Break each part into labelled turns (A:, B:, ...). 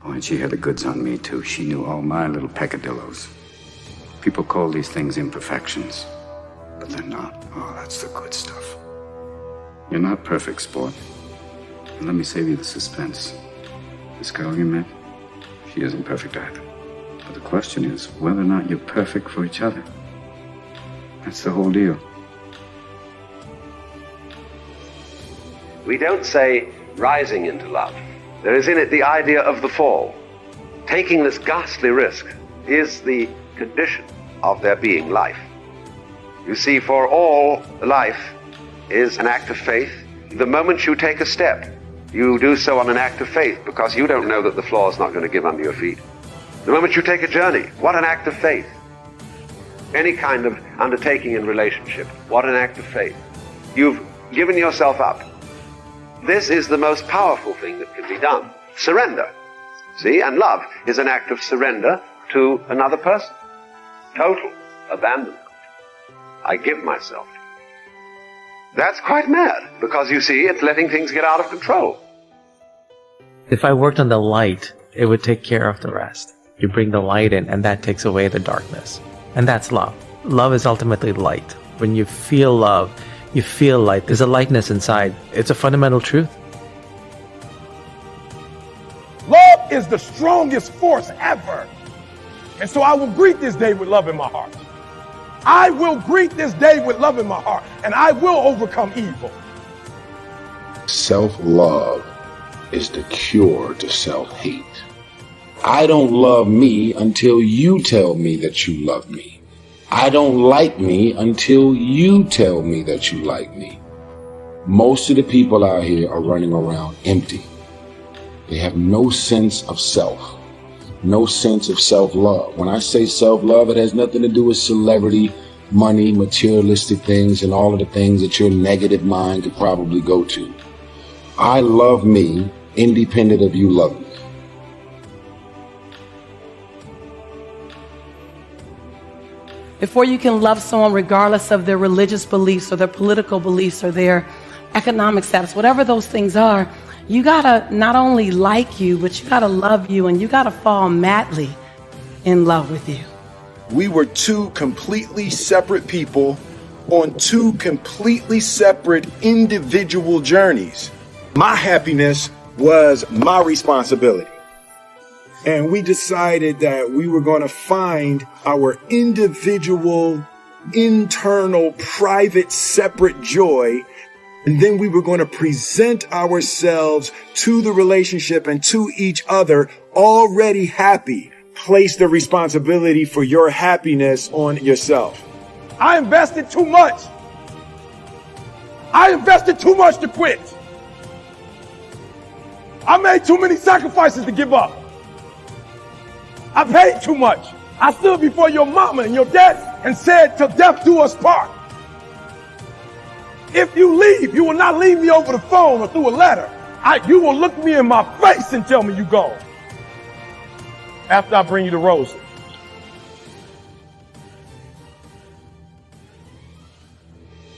A: Oh, and she had the goods on me, too. She knew all my little peccadillos. People call these things imperfections, but they're not. Oh, that's the good stuff. You're not perfect, sport. And let me save you the suspense. This girl you met, she isn't perfect either. But the question is whether or not you're perfect for each other. That's the whole deal.
B: We don't say rising into love. There is in it the idea of the fall. Taking this ghastly risk is the condition of there being life. You see, for all life is an act of faith. The moment you take a step, you do so on an act of faith because you don't know that the floor is not going to give under your feet. The moment you take a journey, what an act of faith. Any kind of undertaking in relationship, what an act of faith. You've given yourself up. This is the most powerful thing that can be done. Surrender. See, and love is an act of surrender to another person. Total abandonment. I give myself to you. That's quite mad, because you see, it's letting things get out of control.
C: If I worked on the light, it would take care of the rest. You bring the light in, and that takes away the darkness. And that's love. Love is ultimately light. When you feel love, you feel light. There's a lightness inside. It's a fundamental truth.
D: Love is the strongest force ever. And so I will greet this day with love in my heart. I will greet this day with love in my heart, and I will overcome evil.
E: Self-love is the cure to self-hate. I don't love me until you tell me that you love me. I don't like me until you tell me that you like me. Most of the people out here are running around empty. They have no sense of self, no sense of self-love. When I say self-love, it has nothing to do with celebrity, money, materialistic things, and all of the things that your negative mind could probably go to. I love me independent of you loving me.
F: Before you can love someone regardless of their religious beliefs or their political beliefs or their economic status, whatever those things are, you gotta not only like you, but you gotta love you, and you gotta fall madly in love with you.
D: We were two completely separate people on two completely separate individual journeys. My happiness was my responsibility. And we decided that we were going to find our individual, internal, private, separate joy. And then we were going to present ourselves to the relationship and to each other already happy. Place the responsibility for your happiness on yourself. I invested too much. I invested too much to quit. I made too many sacrifices to give up. I paid too much. I stood before your mama and your dad and said, till death do us part. If you leave, you will not leave me over the phone or through a letter. You will look me in my face and tell me you gone. After I bring you the roses.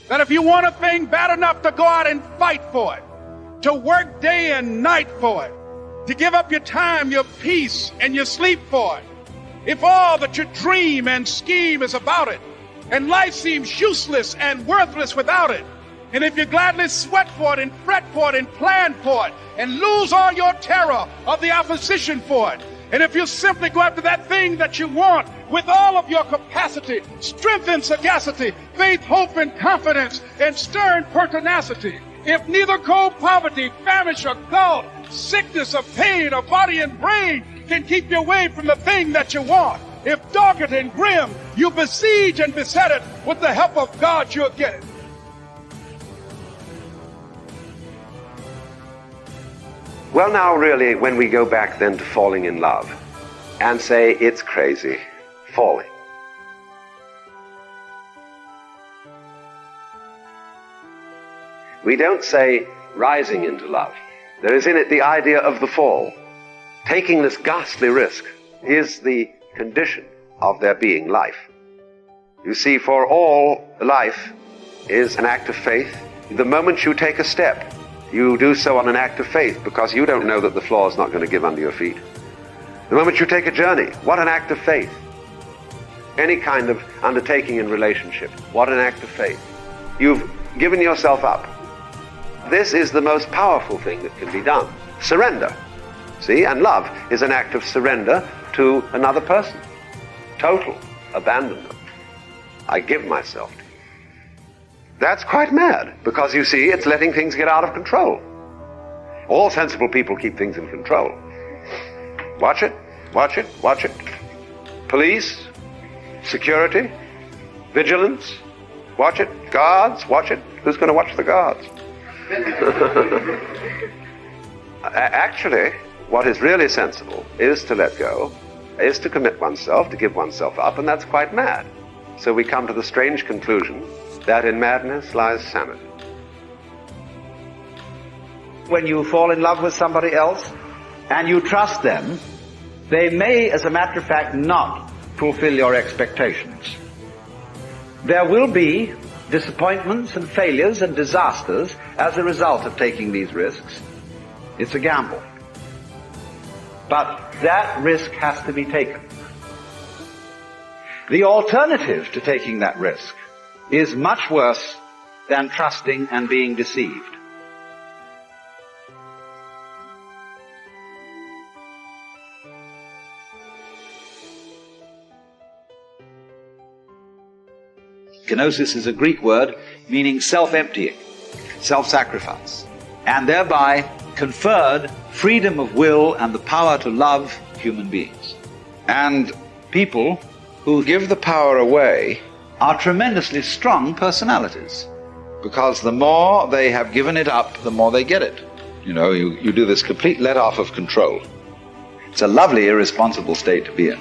G: That if you want a thing bad enough to go out and fight for it, to work day and night for it, to give up your time, your peace, and your sleep for it, if all that you dream and scheme is about it, and life seems useless and worthless without it, and if you gladly sweat for it and fret for it and plan for it, and lose all your terror of the opposition for it, and if you simply go after that thing that you want with all of your capacity, strength and sagacity, faith, hope, and confidence, and stern pertinacity, if neither cold poverty, famish, or gall, sickness, or pain, or body and brain can keep you away from the thing that you want, if dogged and grim, you besiege and beset it, with the help of God you'll get it.
B: Well, now, really, when we go back then to falling in love and say it's crazy, falling. We don't say rising into love. There is in it the idea of the fall. Taking this ghastly risk is the condition of there being life. You see, for all life is an act of faith. The moment you take a step, you do so on an act of faith because you don't know that the floor is not going to give under your feet. The moment you take a journey, what an act of faith. Any kind of undertaking in relationship, what an act of faith. You've given yourself up. This is the most powerful thing that can be done. Surrender. See, and love is an act of surrender to another person. Total abandonment. I give myself to you. That's quite mad, because you see, it's letting things get out of control. All sensible people keep things in control. Watch it, watch it, watch it. Police, security, vigilance, watch it. Guards, watch it. Who's going to watch the guards? Actually, what is really sensible is to let go, is to commit oneself, to give oneself up, and that's quite mad. So we come to the strange conclusion that in madness lies sanity.
H: When you fall in love with somebody else and you trust them, they may, as a matter of fact, not fulfill your expectations. There will be disappointments and failures and disasters as a result of taking these risks. It's a gamble. But that risk has to be taken. The alternative to taking that risk is much worse than trusting and being deceived. Kenosis is a Greek word meaning self-emptying, self-sacrifice, and thereby conferred freedom of will and the power to love human beings. And people who give the power away are tremendously strong personalities, because the more they have given it up, the more they get it. You know, you do this complete let-off of control. It's a lovely, irresponsible state to be in.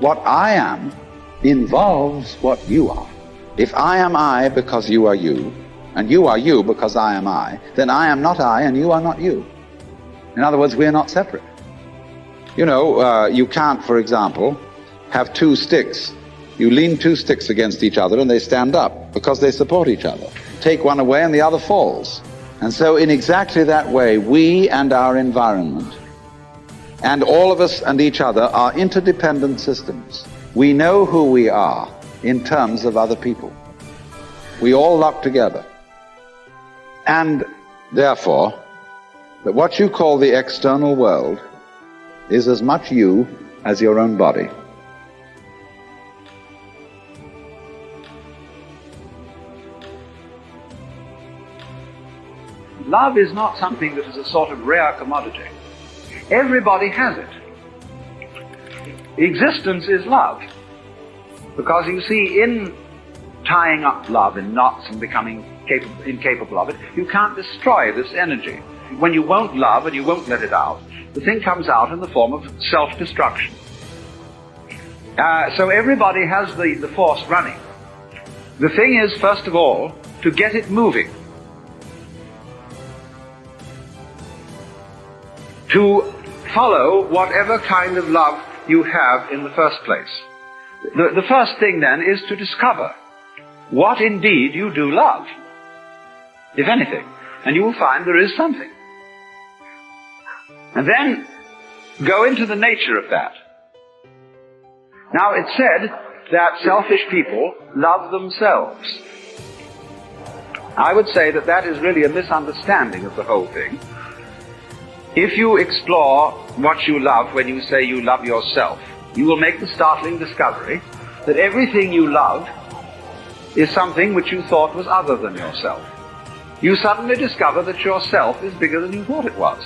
H: What I am involves what you are. If I am I because you are you, and you are you because I am I, then I am not I and you are not you. In other words, we are not separate. You know, you can't, for example, have two sticks. You lean two sticks against each other and they stand up because they support each other. Take one away and the other falls. And so in exactly that way, we and our environment, and all of us and each other, are interdependent systems. We know who we are in terms of other people. We all lock together. And therefore, that what you call the external world is as much you as your own body. Love is not something that is a sort of rare commodity. Everybody has it. Existence is love. Because you see, in tying up love in knots and becoming incapable of it, you can't destroy this energy. When you won't love and you won't let it out, the thing comes out in the form of self-destruction. So everybody has the force running. The thing is, first of all, to get it moving. To follow whatever kind of love you have in the first place. The first thing then is to discover what indeed you do love, if anything, and you will find there is something. And then go into the nature of that. Now it's said that selfish people love themselves. I would say that that is really a misunderstanding of the whole thing. If you explore what you love when you say you love yourself, you will make the startling discovery that everything you love is something which you thought was other than yourself. You suddenly discover that yourself is bigger than you thought it was.